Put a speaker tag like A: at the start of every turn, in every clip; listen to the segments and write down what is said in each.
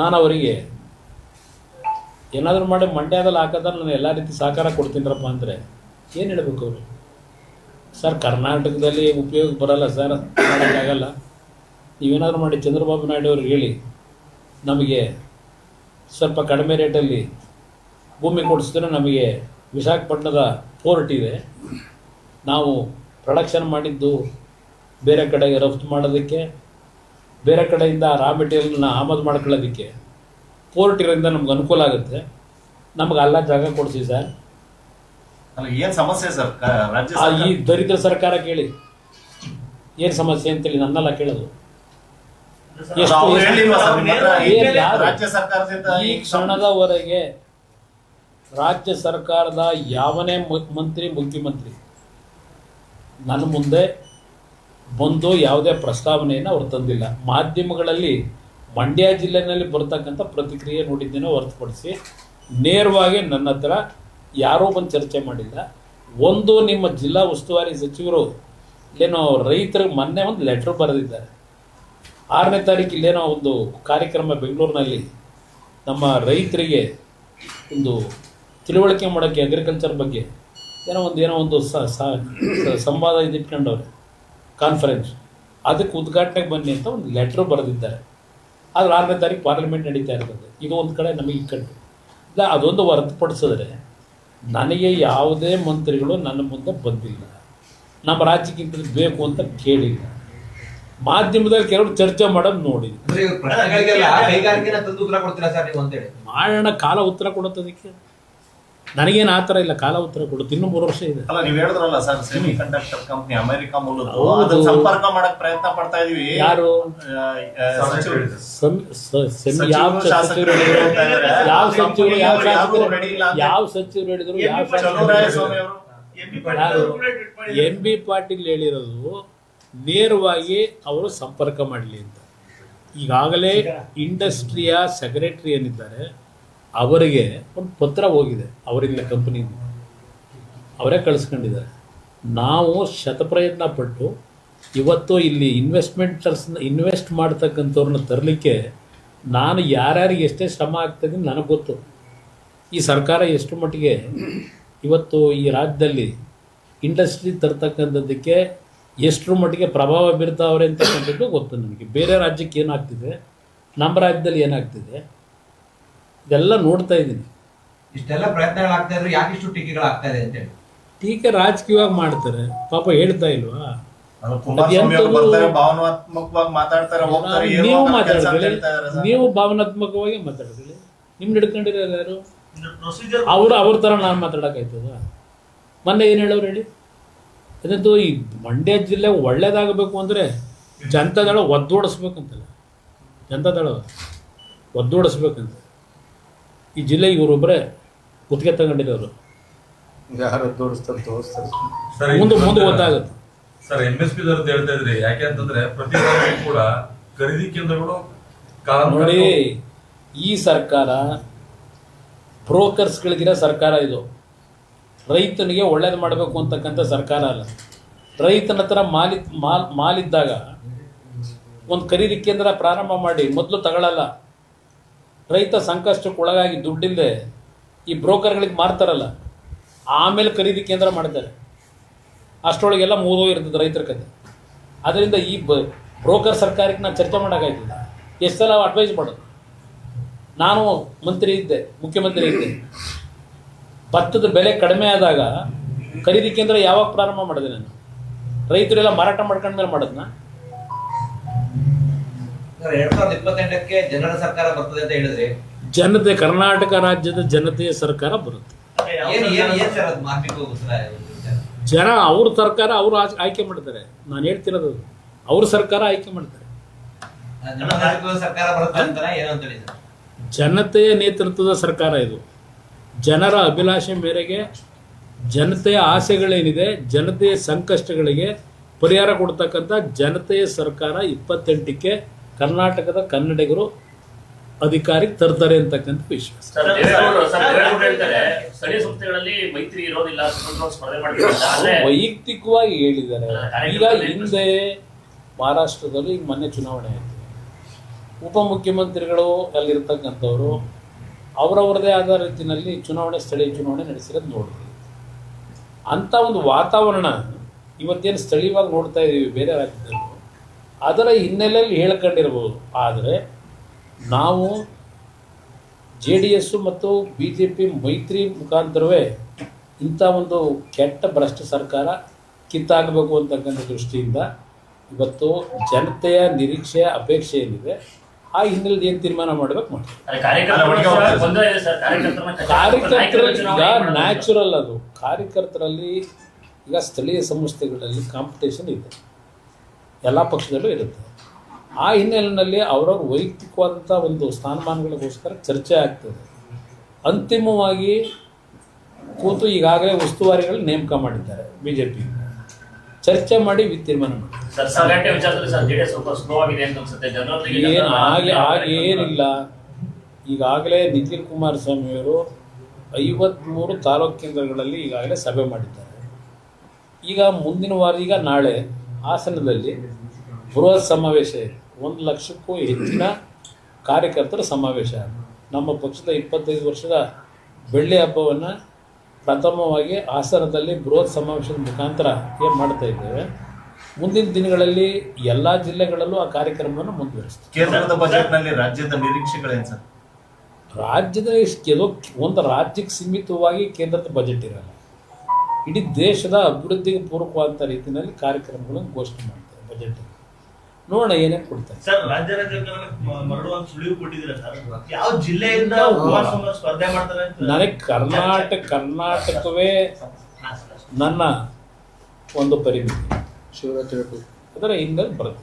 A: ನಾನು ಅವರಿಗೆ ಏನಾದರೂ ಮಾಡಿ ಮಂಡ್ಯದಲ್ಲಿ ಹಾಕಿದ್ರೆ ನಾನು ಎಲ್ಲ ರೀತಿ ಸಹಕಾರ ಕೊಡ್ತೀನರಪ್ಪ ಅಂದರೆ ಏನು ಹೇಳಬೇಕು ಅವರು? ಸರ್ ಕರ್ನಾಟಕದಲ್ಲಿ ಉಪಯೋಗ ಬರಲ್ಲ ಸರ್, ಮಾಡೋಕ್ಕಾಗಲ್ಲ. ನೀವೇನಾದರೂ ಮಾಡಿ ಚಂದ್ರಬಾಬು ನಾಯ್ಡು ಅವ್ರಿಗೆ ಹೇಳಿ ನಮಗೆ ಸ್ವಲ್ಪ ಕಡಿಮೆ ರೇಟಲ್ಲಿ ಭೂಮಿ ಕೊಡಿಸಿದ್ರೆ ನಮಗೆ ವಿಶಾಖಪಟ್ಟಣದ ಪೋರ್ಟ್ ಇದೆ, ನಾವು ಪ್ರೊಡಕ್ಷನ್ ಮಾಡಿದ್ದು ಬೇರೆ ಕಡೆಗೆ ರಫ್ತು ಮಾಡೋದಕ್ಕೆ, ಬೇರೆ ಕಡೆಯಿಂದ ರಾ ಮೆಟೀರಿಯಲ್ನ ಆಮದು ಮಾಡ್ಕೊಳ್ಳೋದಕ್ಕೆ ಪೋರ್ಟ್ ಇರೋದ್ರಿಂದ ನಮ್ಗೆ ಅನುಕೂಲ ಆಗುತ್ತೆ, ನಮ್ಗೆ ಅಲ್ಲ ಜಾಗ ಕೊಡಿಸಿ ಸರ್.
B: ಏನು ಸಮಸ್ಯೆ ಸರ್?
A: ಈ ದರಿದ್ರ ಸರ್ಕಾರ ಕೇಳಿ ಏನು ಸಮಸ್ಯೆ ಅಂತೇಳಿ ನನ್ನೆಲ್ಲ ಕೇಳೋದು. ಈ ಕ್ಷಣದವರೆಗೆ ರಾಜ್ಯ ಸರ್ಕಾರದ ಯಾವನೇ ಮಂತ್ರಿ ಮುಖ್ಯಮಂತ್ರಿ ನನ್ನ ಮುಂದೆ ಬಂದು ಯಾವುದೇ ಪ್ರಸ್ತಾವನೆಯನ್ನು ಅವ್ರು ತಂದಿಲ್ಲ. ಮಾಧ್ಯಮಗಳಲ್ಲಿ ಮಂಡ್ಯ ಜಿಲ್ಲೆಯಲ್ಲಿ ಬರ್ತಕ್ಕಂಥ ಪ್ರತಿಕ್ರಿಯೆ ನೋಡಿದ್ದೇನೋ ಹೊರತುಪಡಿಸಿ ನೇರವಾಗಿ ನನ್ನ ಹತ್ರ ಯಾರೂ ಬಂದು ಚರ್ಚೆ ಮಾಡಿಲ್ಲ. ಒಂದು ನಿಮ್ಮ ಜಿಲ್ಲಾ ಉಸ್ತುವಾರಿ ಸಚಿವರು ಇಲ್ಲೇನೋ ರೈತರಿಗೆ ಮೊನ್ನೆ ಒಂದು ಲೆಟ್ರ್ ಬರೆದಿದ್ದಾರೆ. 6ನೇ ತಾರೀಕು ಇಲ್ಲೇನೋ ಒಂದು ಕಾರ್ಯಕ್ರಮ ಬೆಂಗಳೂರಿನಲ್ಲಿ ನಮ್ಮ ರೈತರಿಗೆ ಒಂದು ತಿಳುವಳಿಕೆ ಮಾಡೋಕ್ಕೆ ಅಗ್ರಿಕಲ್ಚರ್ ಬಗ್ಗೆ ಏನೋ ಒಂದು ಸಂವಾದ ಇಟ್ಕೊಂಡವ್ರೆ, ಕಾನ್ಫರೆನ್ಸ್, ಅದಕ್ಕೆ ಉದ್ಘಾಟನೆಗೆ ಬನ್ನಿ ಅಂತ ಒಂದು ಲೆಟ್ರ್ ಬರೆದಿದ್ದಾರೆ. ಆದರೆ 6ನೇ ತಾರೀಕು ಪಾರ್ಲಿಮೆಂಟ್ ನಡೀತಾ ಇರ್ತದೆ. ಇದು ಒಂದು ಕಡೆ ನಮಗೆ ಇಕ್ಕಟ್ಟು ಇಲ್ಲ. ಅದೊಂದು ಹೊರತುಪಡಿಸಿದ್ರೆ ನನಗೆ ಯಾವುದೇ ಮಂತ್ರಿಗಳು ನನ್ನ ಮುಂದೆ ಬಂದಿಲ್ಲ, ನಮ್ಮ ರಾಜ್ಯಕ್ಕೆ ಇಂಥದ್ದು ಬೇಕು ಅಂತ ಕೇಳಿಲ್ಲ. ಮಾಧ್ಯಮದಲ್ಲಿ ಕೆಲವರು ಚರ್ಚೆ ಮಾಡೋದು ನೋಡಿ ಮಾಡೋಣ, ಕಾಲ ಉತ್ತರ ಕೊಡುತ್ತದಕ್ಕೆ. ನನಗೇನು ಆ ಥರ ಇಲ್ಲ, ಕಾಲ ಉತ್ತರ ಕೊಡುತ್ತೆ. ಇನ್ನೂ 3 ವರ್ಷ ಇದೆ.
B: ಅಲ್ಲ, ನೀವು ಹೇಳಿದ್ರಲ್ಲ sir, semi conductor company America ಮೂಲದ್ದು, ಅದನ್ನ ಸಂಪರ್ಕ ಮಾಡಕ್ ಪ್ರಯತ್ನ ಪಡ್ತಾ ಇದೀವಿ.
A: ಯಾರು ಯಾವ ಸಚಿವರು ಹೇಳಿದ್ರು? MB ಪಾಟೀಲ್ ಹೇಳಿರೋದು ನೇರವಾಗಿ ಅವರು ಸಂಪರ್ಕ ಮಾಡಲಿ ಅಂತ. ಈಗಾಗಲೇ ಇಂಡಸ್ಟ್ರಿಯ ಸೆಕ್ರೆಟರಿ ಏನಿದ್ದಾರೆ ಅವರಿಗೆ ಒಂದು ಪತ್ರ ಹೋಗಿದೆ, ಅವರಿಂದ ಕಂಪನಿಯಿಂದ ಅವರೇ ಕಳಿಸ್ಕೊಂಡಿದ್ದಾರೆ. ನಾವು ಶತಪ್ರಯತ್ನ ಪಟ್ಟು ಇವತ್ತು ಇಲ್ಲಿ ಇನ್ವೆಸ್ಟ್ ಮಾಡ್ತಕ್ಕಂಥವ್ರನ್ನ ತರಲಿಕ್ಕೆ ನಾನು ಯಾರ್ಯಾರಿಗೆ ಎಷ್ಟೇ ಶ್ರಮ ಆಗ್ತದೆ ನನಗೆ ಗೊತ್ತು. ಈ ಸರ್ಕಾರ ಎಷ್ಟು ಮಟ್ಟಿಗೆ ಇವತ್ತು ಈ ರಾಜ್ಯದಲ್ಲಿ ಇಂಡಸ್ಟ್ರಿ ತರ್ತಕ್ಕಂಥದ್ದಕ್ಕೆ ಎಷ್ಟರ ಮಟ್ಟಿಗೆ ಪ್ರಭಾವ ಬೀರ್ತಾವ್ರೆ ಅಂತಕ್ಕಂಥದ್ದು ಗೊತ್ತು ನನಗೆ. ಬೇರೆ ರಾಜ್ಯಕ್ಕೆ ಏನಾಗ್ತಿದೆ, ನಮ್ಮ ರಾಜ್ಯದಲ್ಲಿ ಏನಾಗ್ತಿದೆ, ಇದೆಲ್ಲ ನೋಡ್ತಾ ಇದ್ದೀನಿ.
C: ಇಷ್ಟೆಲ್ಲ ಪ್ರಯತ್ನಗಳಾಗ್ತಾ ಇದ್ರು, ಯಾಕೆ ಇಷ್ಟು ಟೀಕೆಗಳಾಗ್ತಾ ಇದೆ ಅಂತೇಳಿ?
A: ಟೀಕೆ ರಾಜಕೀಯವಾಗಿ ಮಾಡ್ತಾರೆ, ಪಾಪ ಹೇಳ್ತಾ ಇಲ್ವಾ? ನೀವು ಭಾವನಾತ್ಮಕವಾಗಿ ಮಾತಾಡಿದ್ರಿ, ನಿಮ್ನ ಹಿಡ್ಕೊಂಡಿರೋ ಯಾರು? ಅವ್ರ ಥರ ನಾನು ಮಾತಾಡೋಕ್ಕಾಯ್ತದ? ಮೊನ್ನೆ ಏನು ಹೇಳೋರು ಹೇಳಿ? ಅದಂತೂ ಈ ಮಂಡ್ಯ ಜಿಲ್ಲೆ ಒಳ್ಳೇದಾಗಬೇಕು ಅಂದರೆ ಜನತಾದಳ ಒದ್ದೋಡಿಸ್ಬೇಕಂತಲ್ಲ, ಜನತಾದಳ ಒದ್ದೋಡಿಸ್ಬೇಕಂತ. ಈ ಜಿಲ್ಲೆ ಇವರೊಬ್ಬರೇ ಗುತ್ತಿಗೆ ತಗೊಂಡಿರೋರು, ಮುಂದೆ ಗೊತ್ತಾಗುತ್ತೆ
D: ಸರ್. MSP ದವ್ರದ್ದು ಹೇಳ್ತಾ ಇದ್ರಿ, ಯಾಕೆ ಅಂತಂದ್ರೆ ಪ್ರತಿ ಕೂಡ ಖರೀದಿ ಕೇಂದ್ರಗಳು
A: ನೋಡಿ. ಈ ಸರ್ಕಾರ ಬ್ರೋಕರ್ಸ್ಗಳಿಗಿರೋ ಸರ್ಕಾರ ಇದು. ರೈತನಿಗೆ ಒಳ್ಳೇದು ಮಾಡಬೇಕು ಅಂತಕ್ಕಂಥ ಸರ್ಕಾರ ಅಲ್ಲ. ರೈತನ ಹತ್ರ ಮಾಲಿದ್ದಾಗ ಒಂದು ಖರೀದಿ ಕೇಂದ್ರ ಪ್ರಾರಂಭ ಮಾಡಿ ಮೊದಲು ತಗೊಳ್ಳಲ್ಲ. ರೈತ ಸಂಕಷ್ಟಕ್ಕೆ ಒಳಗಾಗಿ ದುಡ್ಡಿಲ್ಲದೆ ಈ ಬ್ರೋಕರ್ಗಳಿಗೆ ಮಾರ್ತಾರಲ್ಲ, ಆಮೇಲೆ ಖರೀದಿ ಕೇಂದ್ರ ಮಾಡ್ತಾರೆ. ಅಷ್ಟರೊಳಗೆಲ್ಲ ಮುಗಿದೋಗಿರ್ತದೆ ರೈತರ ಕತೆ. ಅದರಿಂದ ಈ ಬ್ರೋಕರ್ ಸರ್ಕಾರಕ್ಕೆ ನಾನು ಚರ್ಚೆ ಮಾಡೋಕ್ಕಾಯ್ತದೆ. ಎಷ್ಟು ಸಲ ಅಡ್ವೈಸ್ ಮಾಡೋದು. ನಾನು ಮಂತ್ರಿ ಇದ್ದೆ, ಮುಖ್ಯಮಂತ್ರಿ ಇದ್ದೆ. ಭತ್ತದ ಬೆಲೆ ಕಡಿಮೆ ಆದಾಗ ಖರೀದಿ ಕೇಂದ್ರ ಯಾವಾಗ ಪ್ರಾರಂಭ ಮಾಡಿದೆ ನಾನು? ರೈತರೆಲ್ಲ ಮಾರಾಟ ಮಾಡ್ಕೊಂಡ್ಮೇಲೆ ಮಾಡೋದನ್ನ.
C: 2028ಕ್ಕೆ ಜನರ ಸರ್ಕಾರ ಬರ್ತದೆ ಅಂತ ಹೇಳಿದ್ರೆ,
A: ಜನತೆ, ಕರ್ನಾಟಕ ರಾಜ್ಯದ ಜನತೆಯ ಸರ್ಕಾರ ಬರುತ್ತೆ. ಜನ ಅವ್ರ ಸರ್ಕಾರ ಅವರು ಆಯ್ಕೆ ಮಾಡ್ತಾರೆ. ನಾನು ಹೇಳ್ತಿರೋದು ಅವ್ರ ಸರ್ಕಾರ ಆಯ್ಕೆ ಮಾಡ್ತಾರೆ. ಜನತೆಯ ನೇತೃತ್ವದ ಸರ್ಕಾರ ಇದು. ಜನರ ಅಭಿಲಾಷೆ ಮೇರೆಗೆ ಜನತೆಯ ಆಸೆಗಳೇನಿದೆ, ಜನತೆಯ ಸಂಕಷ್ಟಗಳಿಗೆ ಪರಿಹಾರ ಕೊಡ್ತಕ್ಕಂಥ ಜನತೆಯ ಸರ್ಕಾರ 28ಕ್ಕೆ ಕರ್ನಾಟಕದ ಕನ್ನಡಿಗರು ಅಧಿಕಾರಿಗೆ ತರ್ತಾರೆ ಅಂತಕ್ಕಂಥ ವಿಶ್ವಾಸ. ವೈಯಕ್ತಿಕವಾಗಿ ಹೇಳಿದ್ದಾರೆ. ಈಗ ಹಿಂದೆ ಮಹಾರಾಷ್ಟ್ರದಲ್ಲಿ ಈಗ ಮೊನ್ನೆ ಚುನಾವಣೆ ಆಯಿತು, ಉಪಮುಖ್ಯಮಂತ್ರಿಗಳು ಅಲ್ಲಿರ್ತಕ್ಕಂಥವ್ರು ಅವರವರದೇ ಆದ ರೀತಿಯಲ್ಲಿ ಸ್ಥಳೀಯ ಚುನಾವಣೆ ನಡೆಸಿರೋದು ನೋಡಿದ್ವಿ. ಅಂಥ ಒಂದು ವಾತಾವರಣ ಇವತ್ತೇನು ಸ್ಥಳೀಯವಾಗಿ ನೋಡ್ತಾ ಇದ್ದೀವಿ ಬೇರೆ ರಾಜ್ಯದಲ್ಲೂ, ಅದರ ಹಿನ್ನೆಲೆಯಲ್ಲಿ ಹೇಳ್ಕೊಂಡಿರ್ಬೋದು. ಆದರೆ ನಾವು JDS ಮತ್ತು BJP ಮೈತ್ರಿ ಮುಖಾಂತರವೇ ಇಂಥ ಒಂದು ಕೆಟ್ಟ ಭ್ರಷ್ಟ ಸರ್ಕಾರ ಕಿತ್ತಾಗಬೇಕು ಅಂತಕ್ಕಂಥ ದೃಷ್ಟಿಯಿಂದ ಇವತ್ತು ಜನತೆಯ ನಿರೀಕ್ಷೆ ಅಪೇಕ್ಷೆ ಏನಿದೆ ಆ ಹಿನ್ನೆಲೆಯಲ್ಲಿ ಏನು ತೀರ್ಮಾನ ಮಾಡಬೇಕು ಮಾಡ್ತೀವಿ. ಕಾರ್ಯಕರ್ತರು ಈಗ ನ್ಯಾಚುರಲ್ ಅದು. ಕಾರ್ಯಕರ್ತರಲ್ಲಿ ಈಗ ಸ್ಥಳೀಯ ಸಂಸ್ಥೆಗಳಲ್ಲಿ ಕಾಂಪಿಟೇಷನ್ ಇದೆ, ಎಲ್ಲ ಪಕ್ಷದಲ್ಲೂ ಇರುತ್ತೆ. ಆ ಹಿನ್ನೆಲೆಯಲ್ಲಿ ಅವರವ್ರ ವೈಯಕ್ತಿಕವಾದಂಥ ಒಂದು ಸ್ಥಾನಮಾನಗಳಿಗೋಸ್ಕರ ಚರ್ಚೆ ಆಗ್ತದೆ. ಅಂತಿಮವಾಗಿ ಕೂತು ಈಗಾಗಲೇ ಉಸ್ತುವಾರಿಗಳು ನೇಮಕ ಮಾಡಿದ್ದಾರೆ BJP. ಚರ್ಚೆ ಮಾಡಿ ತೀರ್ಮಾನ ಮಾಡಿ ಏನಿಲ್ಲ. ಈಗಾಗಲೇ ನಿಖಿಲ್ ಕುಮಾರಸ್ವಾಮಿಯವರು 53 ತಾಲೂಕು ಕೇಂದ್ರಗಳಲ್ಲಿ ಈಗಾಗಲೇ ಸಭೆ ಮಾಡಿದ್ದಾರೆ. ಈಗ ಮುಂದಿನ ವಾರ, ಈಗ ನಾಳೆ ಹಾಸನದಲ್ಲಿ ಬೃಹತ್ ಸಮಾವೇಶ ಇದೆ. 1 ಲಕ್ಷಕ್ಕೂ ಹೆಚ್ಚಿನ ಕಾರ್ಯಕರ್ತರ ಸಮಾವೇಶ. ನಮ್ಮ ಪಕ್ಷದ 25 ವರ್ಷದ ಬೆಳ್ಳಿ ಹಬ್ಬವನ್ನು ಪ್ರಥಮವಾಗಿ ಹಾಸನದಲ್ಲಿ ಬೃಹತ್ ಸಮಾವೇಶದ ಮುಖಾಂತರ ಏನು ಮಾಡ್ತಾ ಇದ್ದೇವೆ. ಮುಂದಿನ ದಿನಗಳಲ್ಲಿ ಎಲ್ಲ ಜಿಲ್ಲೆಗಳಲ್ಲೂ ಆ ಕಾರ್ಯಕ್ರಮವನ್ನು ಮುಂದುವರಿಸ್ತೀವಿ.
B: ಕೇಂದ್ರದ ಬಜೆಟ್ನಲ್ಲಿ ರಾಜ್ಯದ ನಿರೀಕ್ಷೆಗಳೇನು ಸರ್?
A: ರಾಜ್ಯದ ಒಂದು ರಾಜ್ಯಕ್ಕೆ ಸೀಮಿತವಾಗಿ ಕೇಂದ್ರದ ಬಜೆಟ್ ಇರಲ್ಲ. ಇಡೀ ದೇಶದ ಅಭಿವೃದ್ಧಿಗೆ ಪೂರಕವಾದಂಥ ರೀತಿಯಲ್ಲಿ ಕಾರ್ಯಕ್ರಮಗಳನ್ನು ಘೋಷಣೆ ಮಾಡ್ತಾರೆ ಬಜೆಟ್. ನೋಡೋಣ ಏನೇನು ಕೊಡ್ತಾರೆ
B: ಸರ್. ರಾಜ್ಯ ಮರಳುವಂತ ಸುಳಿವು ಕೊಟ್ಟಿದ್ದೀರಾ ಸರ್? ಯಾವ ಜಿಲ್ಲೆಯಿಂದ ಸ್ಪರ್ಧೆ ಮಾಡ್ತಾರೆ?
A: ನನಗೆ ಕರ್ನಾಟಕವೇ ನನ್ನ ಒಂದು ಪರಿಮಿತಿ. ಅದರ ಹಿಂದೆ ಬರುತ್ತೆ.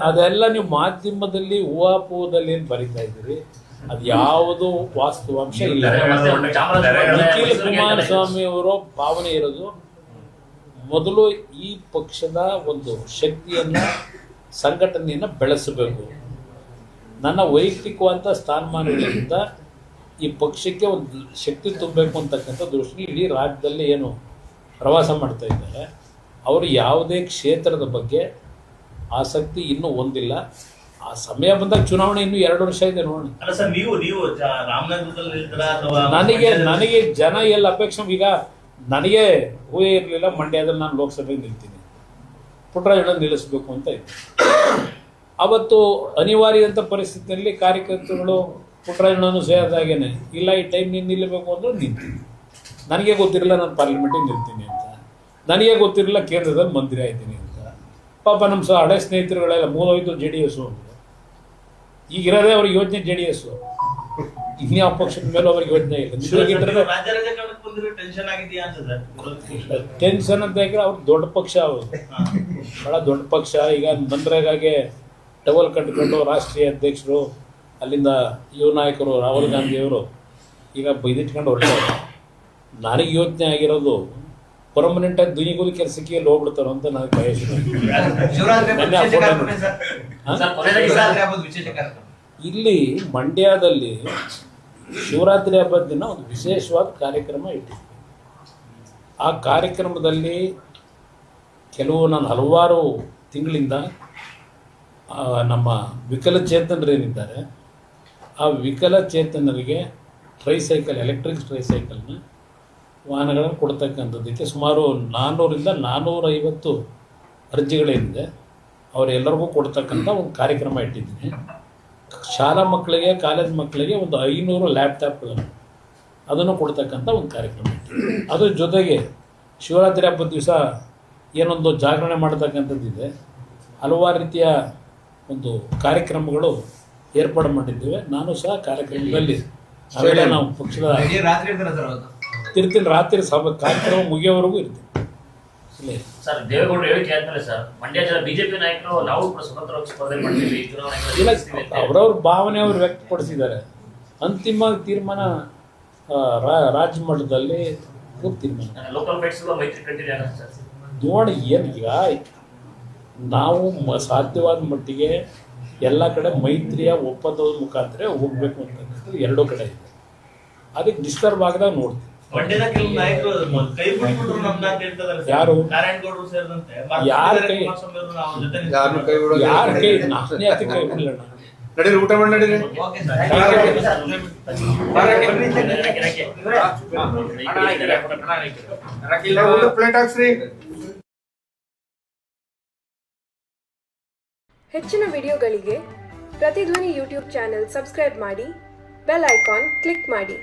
A: ಅದೆಲ್ಲ ನೀವು ಮಾಧ್ಯಮದಲ್ಲಿ ಊಹಾಪೋಹದಲ್ಲಿ ಏನು ಬರೀತಾ ಇದ್ದೀರಿ, ಅದು ಯಾವುದು ವಾಸ್ತವಾಂಶ ಇಲ್ಲ. ನಿಖಿಲ್ ಕುಮಾರಸ್ವಾಮಿ ಅವರ ಭಾವನೆ ಇರೋದು ಮೊದಲು ಈ ಪಕ್ಷದ ಒಂದು ಶಕ್ತಿಯನ್ನು, ಸಂಘಟನೆಯನ್ನು ಬೆಳೆಸಬೇಕು. ನನ್ನ ವೈಯಕ್ತಿಕವಾದ ಸ್ಥಾನಮಾನಗಳಿಂದ ಈ ಪಕ್ಷಕ್ಕೆ ಒಂದು ಶಕ್ತಿ ತುಂಬಬೇಕು ಅಂತಕ್ಕಂಥ ದೃಷ್ಟಿ ಇಡೀ ರಾಜ್ಯದಲ್ಲಿ ಏನು ಪ್ರವಾಸ ಮಾಡ್ತಾ ಇದ್ದಾರೆ. ಅವರು ಯಾವುದೇ ಕ್ಷೇತ್ರದ ಬಗ್ಗೆ ಆಸಕ್ತಿ ಇನ್ನೂ ಹೊಂದಿಲ್ಲ. ಆ ಸಮಯ ಬಂದಾಗ ಚುನಾವಣೆ ಇನ್ನೂ 2 ವರ್ಷ ಇದೆ, ನೋಡೋಣ. ನನಗೆ ಜನ ಎಲ್ಲ ಅಪೇಕ್ಷೆ. ಈಗ ನನಗೆ ಊಹೆ ಇರಲಿಲ್ಲ ಮಂಡ್ಯದಲ್ಲಿ ನಾನು ಲೋಕಸಭೆಗೆ ನಿಲ್ತೀನಿ, ಪುಟ್ಟರಾಜಣ್ಣ ನಿಲ್ಲಿಸಬೇಕು ಅಂತ ಇತ್ತು. ಅವತ್ತು ಅನಿವಾರ್ಯದಂಥ ಪರಿಸ್ಥಿತಿಯಲ್ಲಿ ಕಾರ್ಯಕರ್ತರುಗಳು ಪುಟ್ಟರಾಜಣ್ಣನು ಸೇರಿದಾಗೇನೆ ಇಲ್ಲ, ಈ ಟೈಮ್ ನೀನು ನಿಲ್ಲಬೇಕು ಅಂದ್ರೆ ನಿಲ್ತೀನಿ. ನನಗೆ ಗೊತ್ತಿರಲಿಲ್ಲ ನಾನು ಪಾರ್ಲಿಮೆಂಟಿಗೆ ನಿಲ್ತೀನಿ ಅಂತ, ನನಗೆ ಗೊತ್ತಿರಲಿಲ್ಲ ಕೇಂದ್ರದಲ್ಲಿ ಮಂತ್ರಿ ಆಯ್ತೀನಿ ಅಂತ. ಪಾಪ ನಮ್ಮ ಹಳೆ ಸ್ನೇಹಿತರುಗಳೆಲ್ಲ ಮೂಲೋಯ್ತು JDS ಅಂತ. ಈಗಿರೋದೇ ಅವ್ರಿಗೆ ಯೋಚನೆ JDS, ಇನ್ಯಾವ ಪಕ್ಷದ ಮೇಲೂ ಅವ್ರಿಗೆ ಯೋಚನೆ ಇಲ್ಲ. ಟೆನ್ಷನ್ ಅಂತ ಹೇಳಿದ್ರೆ ಅವ್ರು ದೊಡ್ಡ ಪಕ್ಷ, ಅವರು ಬಹಳ ದೊಡ್ಡ ಪಕ್ಷ. ಈಗ ಮನ್ರೇಗಾಗೆ ಟವಲ್ ಕಟ್ಕೊಂಡು ರಾಷ್ಟ್ರೀಯ ಅಧ್ಯಕ್ಷರು, ಅಲ್ಲಿಂದ ಯುವ ನಾಯಕರು ರಾಹುಲ್ ಗಾಂಧಿಯವರು ಈಗ ಬೈದಿಟ್ಕೊಂಡು ಹೊರಟಾರೆ. ನನಗೆ ಯೋಚನೆ ಆಗಿರೋದು ಪರ್ಮನೆಂಟಾಗಿ ದುನಿಗೋದು ಕೆಲಸಕ್ಕೆ ಎಲ್ಲಿ ಹೋಗ್ಬಿಡ್ತಾರೋ ಅಂತ ನನಗೆ ಭಯ. ಇಲ್ಲಿ ಮಂಡ್ಯದಲ್ಲಿ ಶಿವರಾತ್ರಿ ಹಬ್ಬದ ದಿನ ಒಂದು ವಿಶೇಷವಾದ ಕಾರ್ಯಕ್ರಮ ಇಟ್ಟಿದ್ವಿ. ಆ ಕಾರ್ಯಕ್ರಮದಲ್ಲಿ ನಾನು ಹಲವಾರು ತಿಂಗಳಿಂದ ನಮ್ಮ ವಿಕಲಚೇತನರೇನಿದ್ದಾರೆ ಆ ವಿಕಲಚೇತನರಿಗೆ ಟ್ರೈಸೈಕಲ್, ಎಲೆಕ್ಟ್ರಿಕ್ ಟ್ರೈಸೈಕಲ್ನ ವಾಹನಗಳನ್ನು ಕೊಡ್ತಕ್ಕಂಥದ್ದಕ್ಕೆ ಸುಮಾರು 400ರಿಂದ 450 ಅರ್ಜಿಗಳೇನಿದೆ ಅವರೆಲ್ಲರಿಗೂ ಕೊಡ್ತಕ್ಕಂಥ ಒಂದು ಕಾರ್ಯಕ್ರಮ ಇಟ್ಟಿದ್ದೀನಿ. ಶಾಲಾ ಮಕ್ಕಳಿಗೆ, ಕಾಲೇಜ್ ಮಕ್ಕಳಿಗೆ ಒಂದು 500 ಲ್ಯಾಪ್ಟಾಪ್ಗಳನ್ನು ಅದನ್ನು ಕೊಡ್ತಕ್ಕಂಥ ಒಂದು ಕಾರ್ಯಕ್ರಮ ಇಟ್ಟಿದ್ದೀನಿ. ಅದ್ರ ಜೊತೆಗೆ ಶಿವರಾತ್ರಿ ಹಬ್ಬದ ದಿವಸ ಏನೊಂದು ಜಾಗರಣೆ ಮಾಡ್ತಕ್ಕಂಥದ್ದಿದೆ. ಹಲವಾರು ರೀತಿಯ ಒಂದು ಕಾರ್ಯಕ್ರಮಗಳು ಏರ್ಪಾಡು ಮಾಡಿದ್ದೇವೆ. ನಾನು ಸಹ ಕಾರ್ಯಕ್ರಮದಲ್ಲಿ ಅವೆಲ್ಲ ನಾವು ಪಕ್ಷದ ಇರ್ತೀನಿ. ರಾತ್ರಿ ಕಾರ್ಯಕ್ರಮ ಮುಗಿಯೋವರೆಗೂ ಇರ್ತೀನಿ.
E: ಸರ್, ದೇವೇಗೌಡರು ಹೇಳಿಕೆ ಆದ್ಮೇಲೆ ಸರ್ ಮಂಡ್ಯ ಜನ ಬಿಜೆಪಿ ನಾಯಕರು ನಾವು ಕೂಡ ಸ್ವತಂತ್ರವಾಗಿ ಸ್ಪರ್ಧೆ ಮಾಡ್ತೀವಿ,
A: ಅವರವ್ರ ಭಾವನೆ ಅವರು ವ್ಯಕ್ತಪಡಿಸಿದ್ದಾರೆ. ಅಂತಿಮ ತೀರ್ಮಾನ ರಾಜ್ಯ ಮಟ್ಟದಲ್ಲಿ ತೀರ್ಮಾನ.
E: ಲೋಕಲ್ ಫೈಟ್ಸ್ ಮೈತ್ರಿ ಕಂಟಿನ್ಯೂ ಆಗುತ್ತೆ ಸರ್.
A: ನೋಡಿ, ಏನು ಈಗ ನಾವು ಸಾಧ್ಯವಾದ ಮಟ್ಟಿಗೆ ಎಲ್ಲ ಕಡೆ ಮೈತ್ರಿಯ ಒಪ್ಪಂದದ ಮುಖಾಂತರ ಹೋಗ್ಬೇಕು ಅಂತಕ್ಕಂಥದ್ದು 2 ಕಡೆ ಇದೆ. ಅದಕ್ಕೆ ಡಿಸ್ಟರ್ಬ್ ಆಗದಾಗ ನೋಡ್ತೀವಿ.
B: ಮಂಡ್ಯದ ಕೆಲವು ನಾಯಕರು ಕೈ ಬಿಟ್ಬಿಟ್ರು ನಮ್ನ ಅಂತ ಹೇಳ್ತಿದಾರೆ ಸರ್.
A: ಯಾರು?
B: ನಾರಾಯಣಗೌಡರು ಸೇರಿದಂತೆ
A: ಯಾರ್ ಕೈ?
B: ಕುಮಾರಸ್ವಾಮಿ ಅವರು ನಾವು ಜೊತೆ
F: ಯಾರನ್ನು ಕೈ ಬಿಡೋದು?
A: ಯಾರ ಕೈ ನಾನೇ ಯಾಕೆ ಕೈ ಬಿಡಲಿಲ್ಲ
F: ನಡೀರಿ, ಊಟ ಮಾಡಿ ನಡೀರಿ.
C: Okay sir.
F: ಊಟ ಪ್ಲೇಟ್ ಹಾಕ್ಸ್ರಿ.
G: ಹೆಚ್ಚಿನ ವಿಡಿಯೋಗಳಿಗೆ ಪ್ರತಿಧ್ವನಿ ಯೂಟ್ಯೂಬ್ ಚಾನೆಲ್ ಸಬ್ಸ್ಕ್ರೈಬ್ ಮಾಡಿ, ಬೆಲ್ ಐಕಾನ್ ಕ್ಲಿಕ್ ಮಾಡಿ.